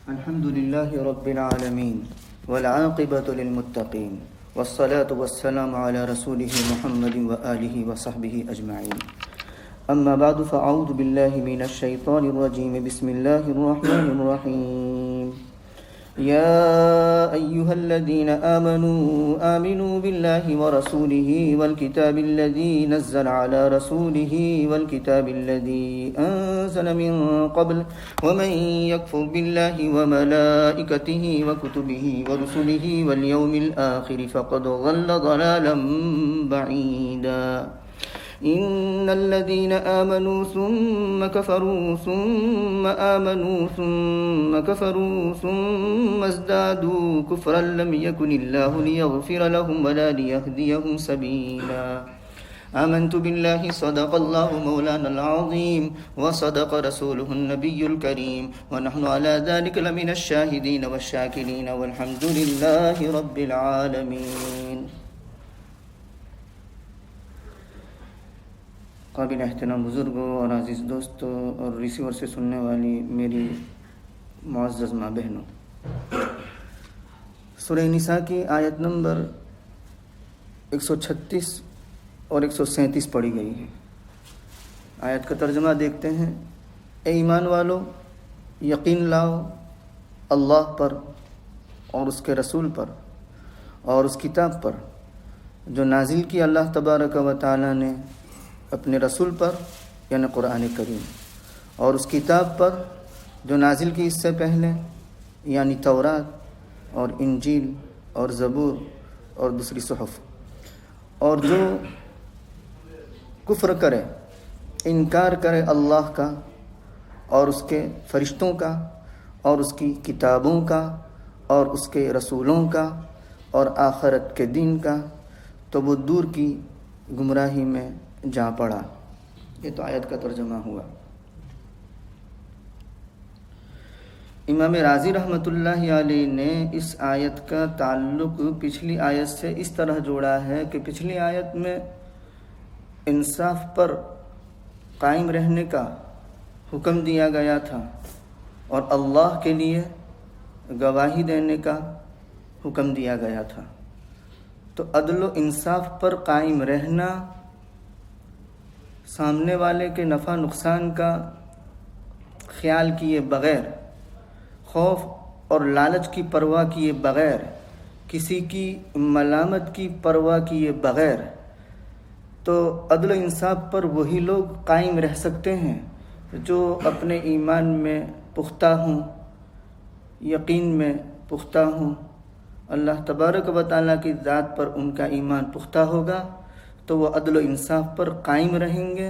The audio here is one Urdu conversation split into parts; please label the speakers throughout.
Speaker 1: الحمد لله رب العالمين والعاقبة للمتقين والصلاة والسلام على رسوله محمد وآله وصحبه أجمعين. أما بعد فأعوذ بالله من الشيطان الرجيم. بسم الله الرحمن الرحيم. يا أيها الذين آمنوا بالله ورسوله والكتاب الذي نزل على رسوله والكتاب الذي أنزل من قبل ومن يكفر بالله وملائكته وكتبه ورسله واليوم الآخر فقد ضل ضلالا بعيدا. إن الذين آمنوا ثم كفروا ثم آمنوا ثم كفروا ثم ازدادوا كفرا لم يكن الله ليغفر لهم ولا ليهديهم سبيلا. آمنت بالله صدق الله مولانا العظيم وصدق رسوله النبي الكريم ونحن على ذلك لمن الشاهدين والشاكرين والحمد لله رب العالمين. قابل احترام بزرگوں اور عزیز دوستوں اور ریسیور سے سننے والی میری معزز ماں بہنوں، سورہ نساء کی آیت نمبر 136 اور 137 پڑھی گئی ہے. آیت کا ترجمہ دیکھتے ہیں. اے ایمان والو، یقین لاؤ اللہ پر اور اس کے رسول پر اور اس کتاب پر جو نازل کی اللہ تبارک و تعالی نے اپنے رسول پر یعنی قرآن کریم، اور اس کتاب پر جو نازل کی اس سے پہلے یعنی تورات اور انجیل اور زبور اور دوسری صحف. اور جو کفر کرے، انکار کرے اللہ کا اور اس کے فرشتوں کا اور اس کی کتابوں کا اور اس کے رسولوں کا اور آخرت کے دن کا، تو وہ دور کی گمراہی میں جا پڑا. یہ تو آیت کا ترجمہ ہوا. امام رازی رحمۃ اللہ علیہ نے اس آیت کا تعلق پچھلی آیت سے اس طرح جوڑا ہے کہ پچھلی آیت میں انصاف پر قائم رہنے کا حکم دیا گیا تھا اور اللہ کے لیے گواہی دینے کا حکم دیا گیا تھا. تو عدل و انصاف پر قائم رہنا، سامنے والے کے نفع نقصان کا خیال کیے بغیر، خوف اور لالچ کی پرواہ کیے بغیر، کسی کی ملامت کی پرواہ کیے بغیر، تو عدل و انصاف پر وہی لوگ قائم رہ سکتے ہیں جو اپنے ایمان میں پختہ ہوں، یقین میں پختہ ہوں. اللہ تبارک و تعالیٰ کی ذات پر ان کا ایمان پختہ ہوگا تو وہ عدل و انصاف پر قائم رہیں گے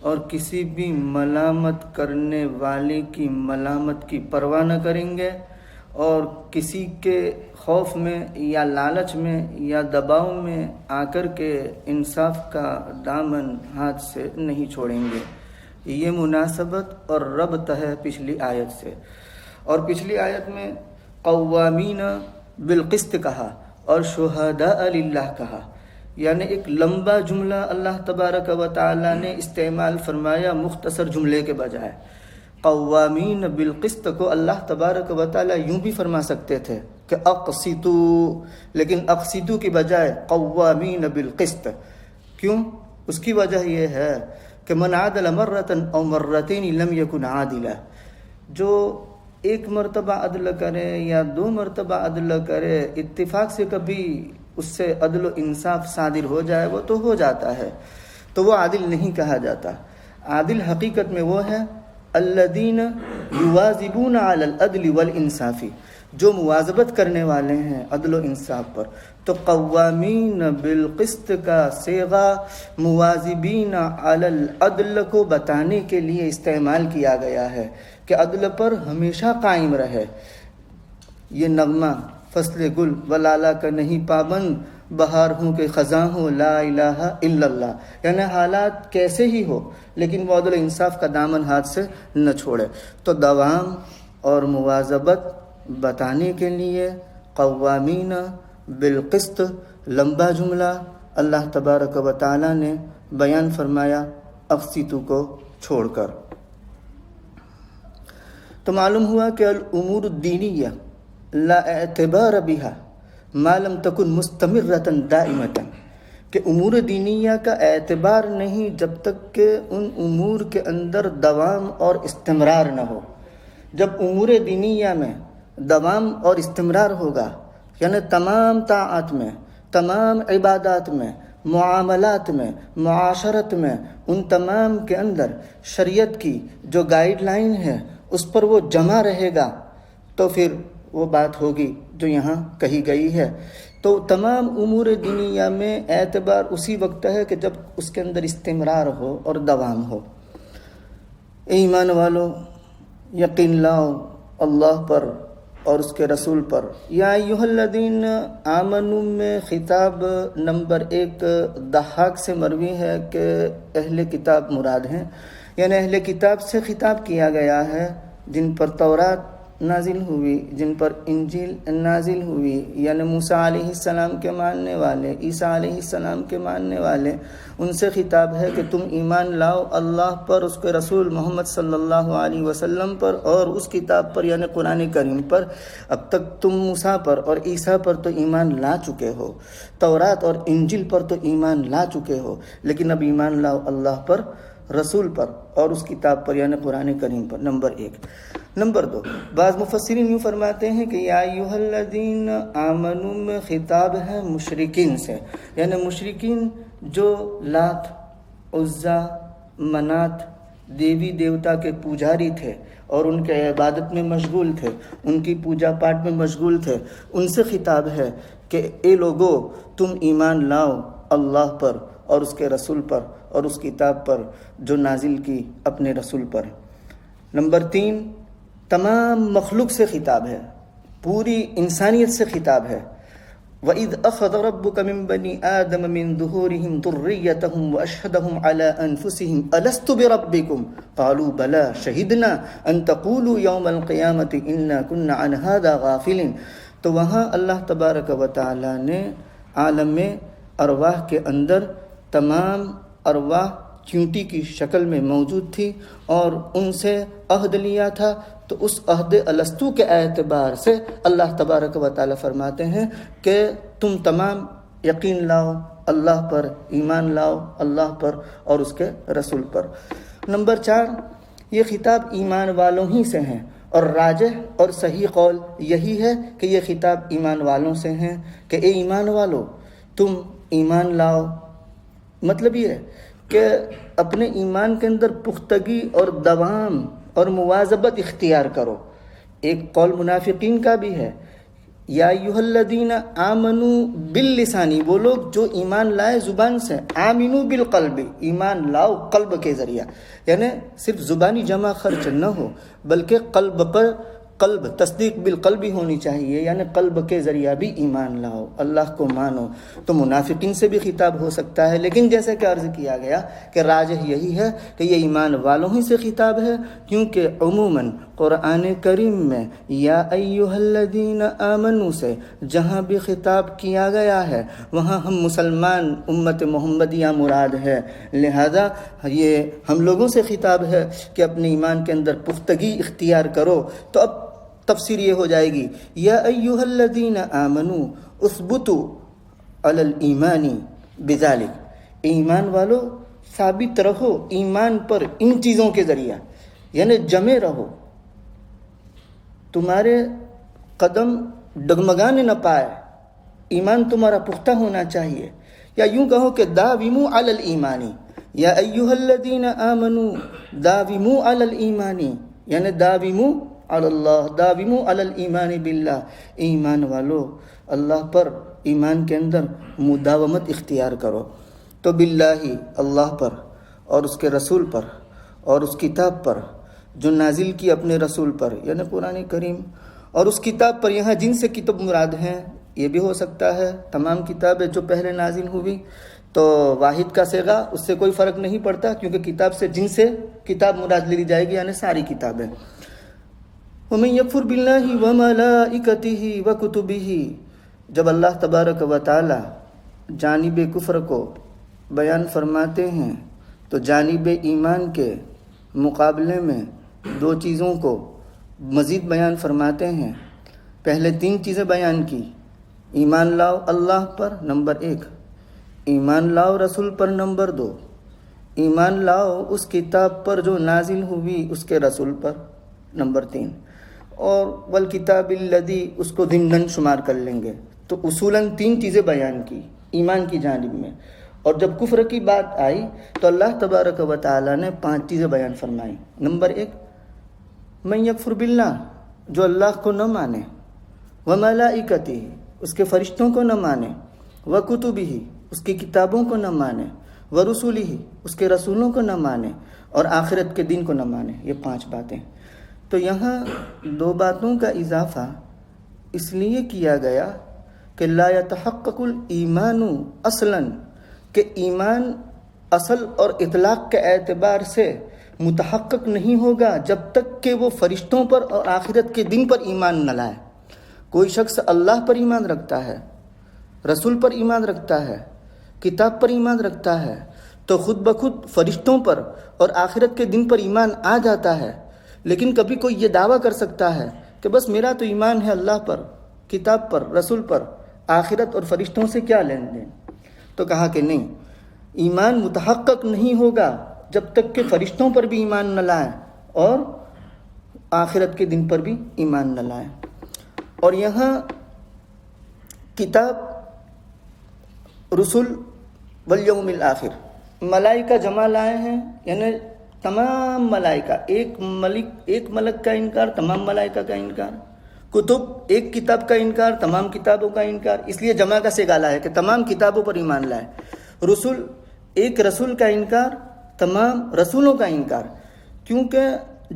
Speaker 1: اور کسی بھی ملامت کرنے والے کی ملامت کی پرواہ نہ کریں گے اور کسی کے خوف میں یا لالچ میں یا دباؤ میں آ کر کے انصاف کا دامن ہاتھ سے نہیں چھوڑیں گے. یہ مناسبت اور ربط ہے پچھلی آیت سے. اور پچھلی آیت میں قوامین بالقسط کہا اور شہداء للہ کہا، یعنی ایک لمبا جملہ اللہ تبارک و تعالی نے استعمال فرمایا مختصر جملے کے بجائے. قوامین بالقسط کو اللہ تبارک و تعالی یوں بھی فرما سکتے تھے کہ اقسطو، لیکن اقسطو کی بجائے قوامین بالقسط. کیوں؟ اس کی وجہ یہ ہے کہ من عادل مرتن او مرتین لم یکن عادلا. جو ایک مرتبہ عدل کرے یا 2 مرتبہ عدل کرے، اتفاق سے کبھی اس سے عدل و انصاف صادر ہو جائے وہ تو ہو جاتا ہے، تو وہ عادل نہیں کہا جاتا. عادل حقیقت میں وہ ہے الذین یواظبون علی العدل والانصاف، جو مواظبت کرنے والے ہیں عدل و انصاف پر. تو قوامین بالقسط کا صیغہ مواظبین علی العدل کو بتانے کے لیے استعمال کیا گیا ہے کہ عدل پر ہمیشہ قائم رہے. یہ نغمہ فصل گل و لالا کا نہیں پابند، بہار ہوں کہ خزاں ہوں لا الہ الا اللہ، یعنی حالات کیسے ہی ہو لیکن وہ عدل و انصاف کا دامن ہاتھ سے نہ چھوڑے. تو دوام اور مواظبت بتانے کے لیے قوامین بالقسط لمبا جملہ اللہ تبارک و تعالی نے بیان فرمایا اقسطو کو چھوڑ کر. تو تو معلوم ہوا کہ الامور الدینیہ لا اعتبار بها ما لم تکن مستمرۃ دائمۃ، کہ امور دینیہ کا اعتبار نہیں جب تک کہ ان امور کے اندر دوام اور استمرار نہ ہو۔ جب امور دینیہ میں دوام اور استمرار ہوگا، یعنی تمام طاعات میں، تمام عبادات میں، معاملات میں، معاشرت میں، ان تمام کے اندر شریعت کی جو گائیڈ لائن ہے اس پر وہ جمع رہے گا، تو پھر وہ بات ہوگی جو یہاں کہی گئی ہے۔ تو تمام امور دینیہ میں اعتبار اسی وقت ہے کہ جب اس کے اندر استمرار ہو اور دوام ہو۔ ایمان والو، یقین لاؤ اللہ پر اور اس کے رسول پر۔ یا ایھا الذین آمنوا میں خطاب نمبر 1 ضحاک سے مروی ہے کہ اہل کتاب مراد ہیں، یعنی اہل کتاب سے خطاب کیا گیا ہے جن پر تورات نازل ہوئی، جن پر انجیل نازل ہوئی، یعنی موسیٰ علیہ السلام کے ماننے والے، عیسیٰ علیہ السلام کے ماننے والے، ان سے خطاب ہے کہ تم ایمان لاؤ اللہ پر، اس کے رسول محمد صلی اللہ علیہ وسلم پر اور اس کتاب پر یعنی قرآن کریم پر۔ اب تک تم موسیٰ پر اور عیسیٰ پر تو ایمان لا چکے ہو، تورات اور انجیل پر تو ایمان لا چکے ہو، لیکن اب ایمان لاؤ اللہ پر، رسول پر اور اس کتاب پر یعنی قرآن کریم پر، نمبر 1۔ نمبر 2، بعض مفسرین یوں فرماتے ہیں کہ یا ایھا الذین آمنوا میں خطاب ہے مشرکین سے، یعنی مشرکین جو لات، عزا، منات دیوی دیوتا کے پوجاری تھے اور ان کے عبادت میں مشغول تھے، ان کی پوجا پاٹ میں مشغول تھے، ان سے خطاب ہے کہ اے لوگو تم ایمان لاؤ اللہ پر اور اس کے رسول پر اور اس کتاب پر جو نازل کی اپنے رسول پر۔ نمبر 3، تمام مخلوق سے خطاب ہے، پوری انسانیت سے خطاب ہے۔ وَإِذْ أَخَذَ رَبُّكَ مِنْ بَنِي آدَمَ مِنْ ظُهُورِهِمْ ذُرِّيَّتَهُمْ وَأَشْهَدَهُمْ عَلَىٰ أَنفُسِهِمْ أَلَسْتُ بِرَبِّكُمْ قَالُوا بَلَىٰ شَهِدْنَا أَن تَقُولُوا يَوْمَ الْقِيَامَةِ إِنَّا كُنَّا عَنْ هَٰذَا غَافِلِينَ۔ تو وہاں اللہ تبارک و تعالی نے عالم ارواح کے اندر تمام ارواح چونٹی کی شکل میں موجود تھی اور ان سے عہد لیا تھا، تو اس عہد الستو کے اعتبار سے اللہ تبارک و تعالی فرماتے ہیں کہ تم تمام یقین لاؤ اللہ پر، ایمان لاؤ اللہ پر اور اس کے رسول پر۔ نمبر 4، یہ خطاب ایمان والوں ہی سے ہیں، اور راجح اور صحیح قول یہی ہے کہ یہ خطاب ایمان والوں سے ہیں کہ اے ایمان والو تم ایمان لاؤ۔ مطلب یہ ہے کہ اپنے ایمان کے اندر پختگی اور دوام اور مواظبت اختیار کرو۔ ایک قول منافقین کا بھی ہے، یا ایھا الذین آمنوا باللسانی، وہ لوگ جو ایمان لائے زبان سے، آمنوا بالقلب، ایمان لاؤ قلب کے ذریعہ، یعنی صرف زبانی جمع خرچ نہ ہو بلکہ قلب پر قلب تصدیق بالقلب ہونی چاہیے، یعنی قلب کے ذریعہ بھی ایمان لاؤ، اللہ کو مانو۔ تو منافقین سے بھی خطاب ہو سکتا ہے، لیکن جیسے کہ عرض کیا گیا کہ راجح یہی ہے کہ یہ ایمان والوں ہی سے خطاب ہے، کیونکہ عموماً قرآن کریم میں یا ایھا الذین آمنوا سے جہاں بھی خطاب کیا گیا ہے وہاں ہم مسلمان امت محمدیہ مراد ہے، لہذا یہ ہم لوگوں سے خطاب ہے کہ اپنے ایمان کے اندر پختگی اختیار کرو۔ تو اب تفسیر یہ ہو جائے گی، یا ایھا الذین آمنوا اثبتوا علی الایمان بذلک، ایمان والو ثابت رہو ایمان پر ان چیزوں کے ذریعہ، یعنی جمے رہو، تمہارے قدم ڈگمگانے نہ پائے، ایمان تمہارا پختہ ہونا چاہیے۔ یا یوں کہو کہ داوموا علی الایمان، یا ایھا الذین آمنوا داوموا علی الایمان، یعنی داوموا علی اللہ، داوموا علی الایمان باللہ، ایمان والو اللہ پر ایمان کے اندر مداومت اختیار کرو۔ تو باللہ اللہ پر اور اس کے رسول پر اور اس کتاب پر جو نازل کی اپنے رسول پر یعنی قرآن کریم، اور اس کتاب پر یہاں جن سے کتاب مراد ہیں یہ بھی ہو سکتا ہے تمام کتابیں جو پہلے نازل ہوئی، تو واحد کا صیغہ اس سے کوئی فرق نہیں پڑتا، کیونکہ کتاب سے جن سے کتاب مراد لی جائے گی یعنی ساری کتابیں۔ وَمَن يَكْفُرْ بِاللَّهِ وَمَلَائِكَتِهِ وَكُتُبِهِ، جب اللہ تبارک و تعالی جانب کفر کو بیان فرماتے ہیں تو جانب ایمان کے مقابلے میں دو چیزوں کو مزید بیان فرماتے ہیں، پہلے 3 چیزیں بیان کی، ایمان لاؤ اللہ پر نمبر 1، ایمان لاؤ رسول پر نمبر 2، ایمان لاؤ اس کتاب پر جو نازل ہوئی اس کے رسول پر نمبر 3، اور والکتاب الذی اس کو ضمناً شمار کر لیں گے۔ تو اصولاً 3 چیزیں بیان کی ایمان کی جانب میں، اور جب کفر کی بات آئی تو اللہ تبارک و تعالیٰ نے 5 چیزیں بیان فرمائی۔ نمبر 1، من یکفر باللہ، جو اللہ کو نہ مانے، وملائکتہ، اس کے فرشتوں کو نہ مانے، وکتبہ، اس کی کتابوں کو نہ مانے، ورسولہ، اس کے رسولوں کو نہ مانے، اور آخرت کے دن کو نہ مانے۔ یہ 5 باتیں۔ تو یہاں 2 باتوں کا اضافہ اس لیے کیا گیا کہ لا یتحقق الایمان اصلاً، کہ ایمان اصل اور اطلاق کے اعتبار سے متحقق نہیں ہوگا جب تک کہ وہ فرشتوں پر اور آخرت کے دن پر ایمان نہ لائے۔ کوئی شخص اللہ پر ایمان رکھتا ہے، رسول پر ایمان رکھتا ہے، کتاب پر ایمان رکھتا ہے، تو خود بخود فرشتوں پر اور آخرت کے دن پر ایمان آ جاتا ہے۔ لیکن کبھی کوئی یہ دعویٰ کر سکتا ہے کہ بس میرا تو ایمان ہے اللہ پر، کتاب پر، رسول پر، آخرت اور فرشتوں سے کیا لین دین؟ تو کہا کہ نہیں، ایمان متحقق نہیں ہوگا جب تک کہ فرشتوں پر بھی ایمان نہ لائیں اور آخرت کے دن پر بھی ایمان نہ لائیں۔ اور یہاں کتاب، رسول والیوم الآخر، ملائکہ جمع لائے ہیں، یعنی تمام ملائکہ، ایک ملک کا انکار، تمام ملائکہ کا انکار، کتب، ایک کتاب کا انکار، تمام کتابوں کا انکار، اس لیے جمع کا صیغہ لایا کہ تمام کتابوں پر ایمان لائے۔ رسول، ایک رسول کا انکار، تمام رسولوں کا انکار، کیونکہ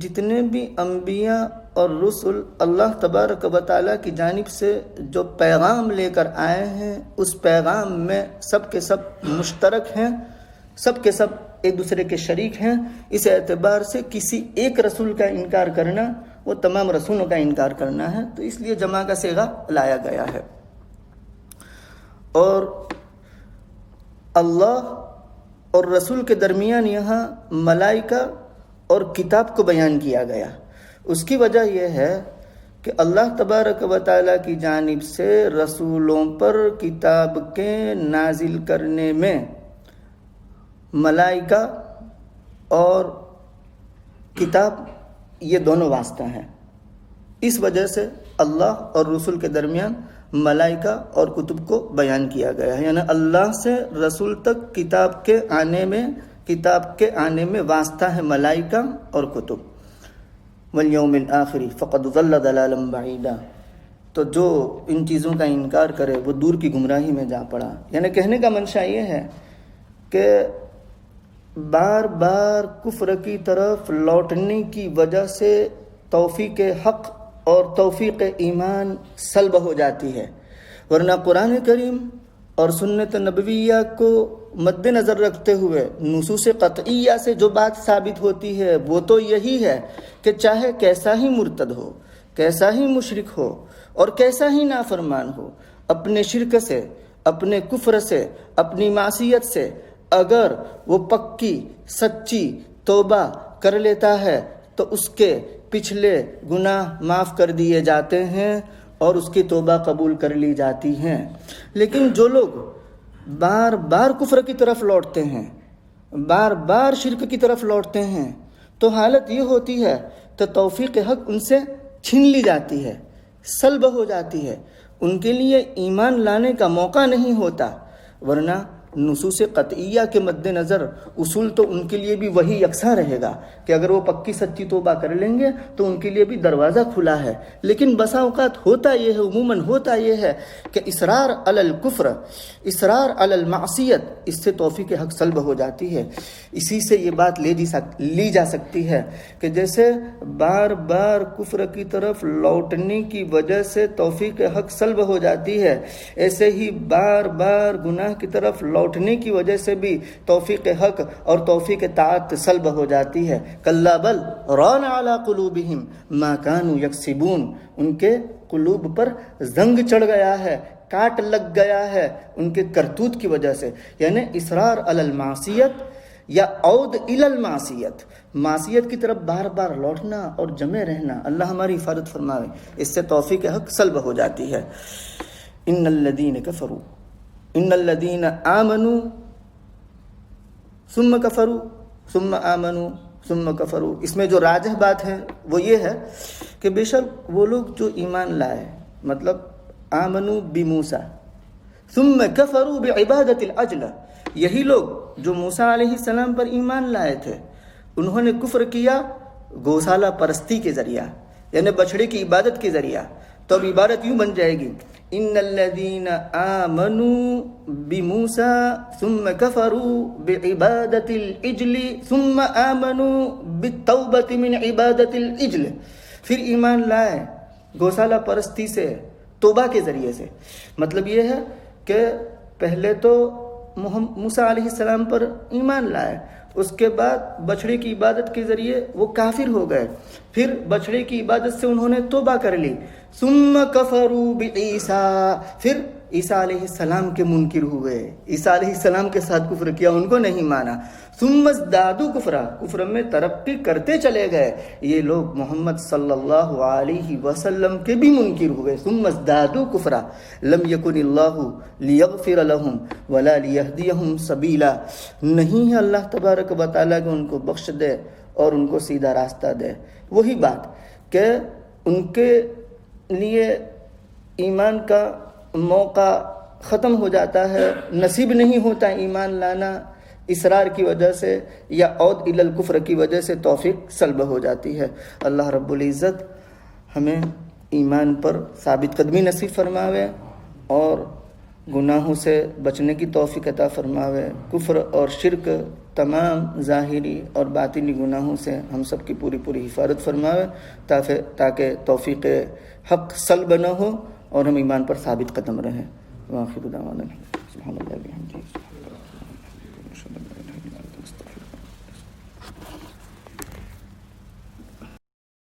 Speaker 1: جتنے بھی انبیاء اور رسول اللہ تبارک و تعالیٰ کی جانب سے جو پیغام لے کر آئے ہیں، اس پیغام میں سب کے سب مشترک ہیں، سب کے سب ایک دوسرے کے شریک ہیں۔ اس اعتبار سے کسی ایک رسول کا انکار کرنا وہ تمام رسولوں کا انکار کرنا ہے، تو اس لیے جمع کا صیغہ لایا گیا ہے۔ اور اللہ اور رسول کے درمیان یہاں ملائکہ اور کتاب کو بیان کیا گیا۔ اس کی وجہ یہ ہے کہ اللہ تبارک و تعالیٰ کی جانب سے رسولوں پر کتاب کے نازل کرنے میں ملائکہ اور کتاب یہ دونوں واسطہ ہیں۔ اس وجہ سے اللہ اور رسول کے درمیان ملائکہ اور کتب کو بیان کیا گیا ہے، یعنی اللہ سے رسول تک کتاب کے آنے میں واسطہ ہے ملائکہ اور کتب۔ والیوم الآخر فقد ضل ضلالا بعیدا، تو جو ان چیزوں کا انکار کرے وہ دور کی گمراہی میں جا پڑا۔ یعنی کہنے کا منشا یہ ہے کہ بار بار کفر کی طرف لوٹنے کی وجہ سے توفیق حق اور توفیق ایمان سلب ہو جاتی ہے، ورنہ قرآن کریم اور سنت نبویہ کو مد نظر رکھتے ہوئے نصوص قطعیہ سے جو بات ثابت ہوتی ہے وہ تو یہی ہے کہ چاہے کیسا ہی مرتد ہو، کیسا ہی مشرک ہو اور کیسا ہی نافرمان ہو، اپنے شرک سے، اپنے کفر سے، اپنی معصیت سے اگر وہ پکی سچی توبہ کر لیتا ہے تو اس کے پچھلے گناہ معاف کر دیے جاتے ہیں اور اس کی توبہ قبول کر لی جاتی ہیں۔ لیکن جو لوگ بار بار کفر کی طرف لوٹتے ہیں، بار بار شرک کی طرف لوٹتے ہیں، تو حالت یہ ہوتی ہے کہ توفیق حق ان سے چھین لی جاتی ہے، سلب ہو جاتی ہے، ان کے لیے ایمان لانے کا موقع نہیں ہوتا۔ ورنہ نصوص قطعیہ کے مد نظر اصول تو ان کے لیے بھی وہی یکساں رہے گا کہ اگر وہ پکی سچی توبہ کر لیں گے تو ان کے لیے بھی دروازہ کھلا ہے۔ لیکن بسا اوقات ہوتا یہ ہے، عموماً ہوتا یہ ہے کہ اصرار علی الکفر، اصرار علی المعصیت، اس سے توفیق حق سلب ہو جاتی ہے۔ اسی سے یہ بات لی جا سکتی ہے کہ جیسے بار بار کفر کی طرف لوٹنے کی وجہ سے توفیق حق سلب ہو جاتی ہے، ایسے ہی بار بار گناہ کی طرف لوٹنے کی وجہ سے بھی توفیق حق اور توفیق طاعت سلب ہو جاتی ہے۔ کلا بل ران علی قلوبہم ما کانوا یکسبون، ان کے قلوب پر زنگ چڑھ گیا ہے، کاٹ لگ گیا ہے ان کے کرتوت کی وجہ سے۔ یعنی اصرار علی المعصیت، یا عود الی المعصیت، معصیت کی طرف بار بار لوٹنا اور جمے رہنا، اللہ ہماری حفاظت فرمائے، اس سے توفیق حق سلب ہو جاتی ہے۔ ان الذین کفروا، ان الذین آمنوا ثم کفروا ثم آمنوا ثم کفروا، اس میں جو راجح بات ہے وہ یہ ہے کہ بے شک وہ لوگ جو ایمان لائے، مطلب آمنوا بموسیٰ ثم کفروا بعبادت العجلہ، یہی لوگ جو موسیٰ علیہ السلام پر ایمان لائے تھے انہوں نے کفر کیا گوشالہ پرستی کے ذریعہ، یعنی بچھڑے کی عبادت کے ذریعہ، تو اب عبادت یوں بن جائے گی، ان الذین آمنوا بموسیٰ ثم کفروا بعبادت العجل ثم آمنوا بالتوبۃ من عبادت العجل، پھر ایمان لائے گوشالہ پرستی سے توبہ کے ذریعے سے۔ مطلب یہ ہے کہ پہلے تو موسیٰ علیہ السلام پر ایمان لائے، اس کے بعد بچھڑے کی عبادت کے ذریعے وہ کافر ہو گئے، پھر بچھڑے کی عبادت سے انہوں نے توبہ کر لی، ثم کفروا بعیسیٰ، پھر عیسیٰ علیہ السلام کے منکر ہوئے، عیسیٰ علیہ السلام کے ساتھ کفر کیا، ان کو نہیں مانا، ثم ازدادوا کفرا، کفر میں ترقی کرتے چلے گئے، یہ لوگ محمد صلی اللہ علیہ وسلم کے بھی منکر ہوئے، ثم ازدادوا کفرا لم یکن اللہ لیغفر لهم ولا لیہدیہم سبیلا، نہیں ہے اللہ تبارک و تعالیٰ کہ ان کو بخش دے اور ان کو سیدھا راستہ دے۔ وہی بات کہ ان کے لیے ایمان کا موقع ختم ہو جاتا ہے، نصیب نہیں ہوتا ایمان لانا اصرار کی وجہ سے یا عود الی الکفر کی وجہ سے توفیق سلب ہو جاتی ہے۔ اللہ رب العزت ہمیں ایمان پر ثابت قدمی نصیب فرماوے اور گناہوں سے بچنے کی توفیق عطا فرماوے، کفر اور شرک تمام ظاہری اور باطنی گناہوں سے ہم سب کی پوری پوری حفاظت فرماوے تاکہ توفیق حق سلب نہ ہو اور ہم ایمان پر ثابت قدم رہیں۔ وآخر دعوانا سبحان اللہ وبحمدہ۔